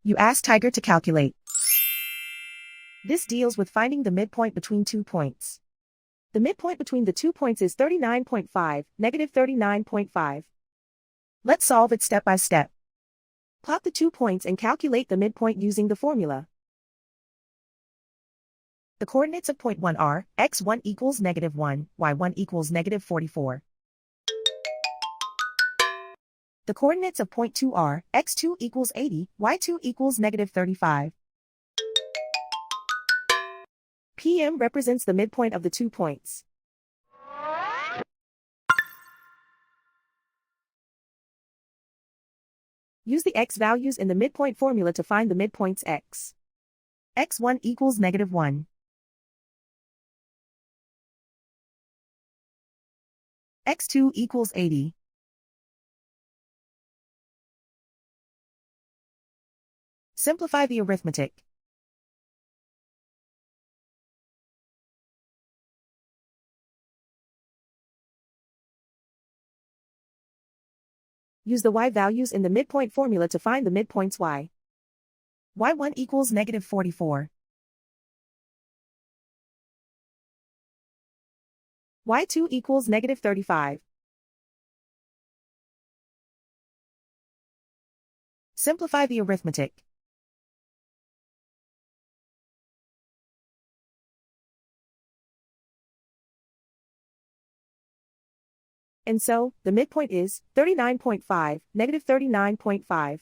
You ask Tiger to calculate. This deals with finding the midpoint between 2 points. The midpoint between the 2 points is 39.5, negative 39.5. Let's solve it step by step. Plot the 2 points and calculate the midpoint using the formula. The coordinates of point 1 are, x1 equals negative 1, y1 equals negative 44. The coordinates of point 2 are, x2 equals 80, y2 equals negative 35. PM represents the midpoint of the 2 points. Use the x values in the midpoint formula to find the midpoints x. x1 equals negative 1. x2 equals 80. Simplify the arithmetic. Use the y values in the midpoint formula to find the midpoints y. y1 equals negative 44. y2 equals negative 35. Simplify the arithmetic. And so, the midpoint is 39.5, negative 39.5.